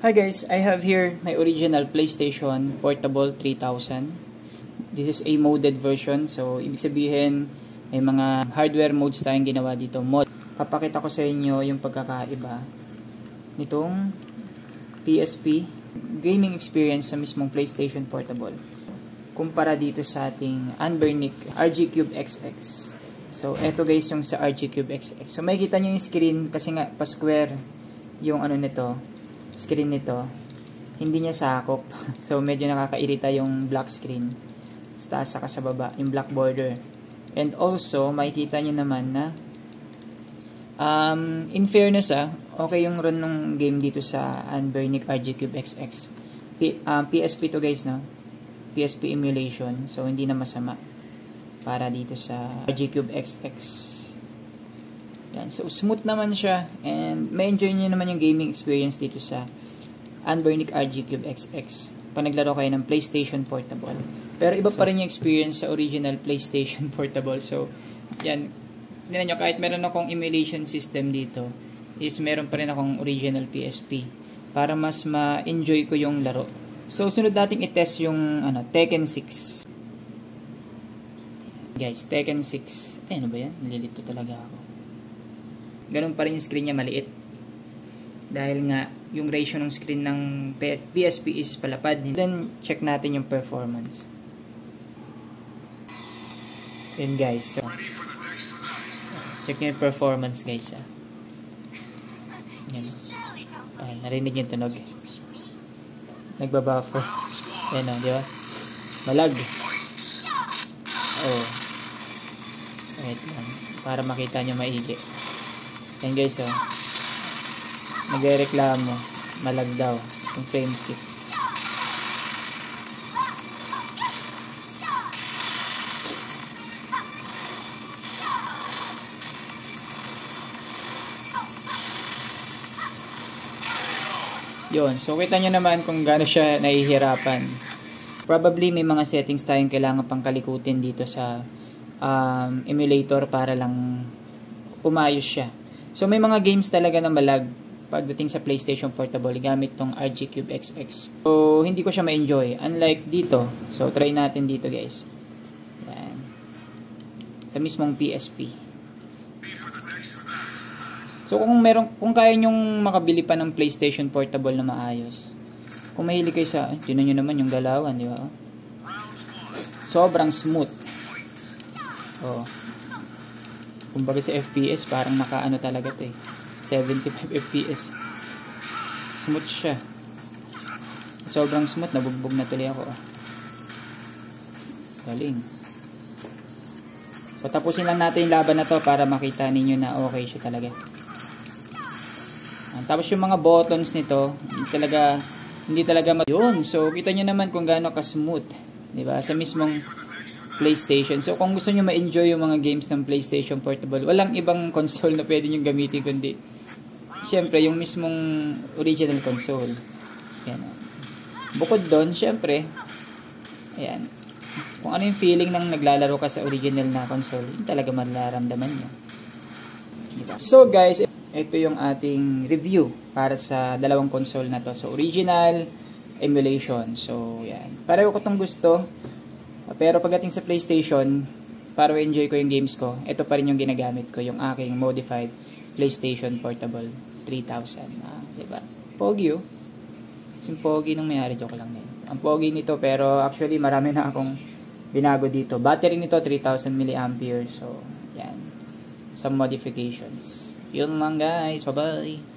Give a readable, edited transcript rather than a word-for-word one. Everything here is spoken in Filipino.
Hi guys, I have here my original PlayStation Portable 3000. This is a modded version. So, ibig sabihin, may mga hardware modes tayong ginawa dito. Papakita ko sa inyo yung pagkakaiba nitong PSP gaming experience sa mismong PlayStation Portable kumpara dito sa ating Anbernic RG Cube XX. So, eto guys yung sa RG Cube XX. So, makikita nyo yung screen kasi nga pa-square yung ano nito, screen nito. Hindi niya sakop. So, medyo nakakairita yung black screen. Sa taas saka sa baba, yung black border. And also, makikita nyo naman na in fairness okay yung run ng game dito sa Anbernic RG Cube XX. PSP to guys, no? PSP emulation. So, hindi na masama para dito sa RG Cube XX. Yan. So, smooth naman siya. And may enjoy nyo naman yung gaming experience dito sa Anbernic RG Cube XX pag naglaro kayo ng PlayStation Portable. Pero iba pa rin yung experience sa original PlayStation Portable. So, yan. Tignan nyo, kahit meron akong emulation system dito, is meron pa rin akong original PSP para mas ma-enjoy ko yung laro. So, sunod nating i-test yung Tekken 6. Guys, Tekken 6. Ano ba yan? Nalilito talaga ako. Ganun pa rin yung screen niya, maliit. Dahil nga, yung ratio ng screen ng PSP is palapad. Then, check natin yung performance. Yun guys. So, check nyo yung performance guys. Yan. Narinig yung tunog. Nagbabuffer. Yan di ba? Malag. Oh. Wait lang. Para makita nyo maigi. Yan guys nagrereklamo. Malag daw. Yung frame skip. Yun. So, kita nyo naman kung gaano siya nahihirapan. Probably may mga settings tayong kailangan pang kalikutin dito sa emulator para lang umayos siya. So, may mga games talaga na malag pagdating sa PlayStation Portable gamit tong RG Cube XX. So, hindi ko siya ma-enjoy. Unlike dito. So, try natin dito guys. Yan. Sa mismong PSP. So, kung kaya nyong makabili pa ng PlayStation Portable na maayos. Kung mahilig kayo sa, tinan nyo naman yung galawan, di ba? Sobrang smooth. Oh. Kumbaga sa FPS, parang nakaano talaga to 75 FPS. Smooth siya. Sobrang smooth, nabugbog na tuloy ako. Galing. So, tapusin lang natin yung laban na to para makita ninyo na okay siya talaga. Tapos yung mga buttons nito, hindi talaga yun. So, kita nyo naman kung gaano ka-smooth. Diba? Sa mismong PlayStation. So, kung gusto nyo ma-enjoy yung mga games ng PlayStation Portable, walang ibang console na pwede nyo gamitin kundi syempre, yung mismong original console. Yan. Bukod doon, syempre, ayan, kung ano yung feeling ng naglalaro ka sa original na console, yun talaga mararamdaman nyo. Diba? So, guys, ito yung ating review para sa dalawang console na to. So, original, emulation. So, yan. Pareho ko itong gusto. Pero pagdating sa PlayStation, para enjoy ko yung games ko, ito pa rin yung ginagamit ko, yung aking modified PlayStation Portable 3000. Diba? Pogi Yung pogi nung mayari, joke lang yun. Ang pogi nito, pero actually marami na akong binago dito. Battery nito 3000 mAh. So, yan. Some modifications. Yun lang guys. Bye-bye.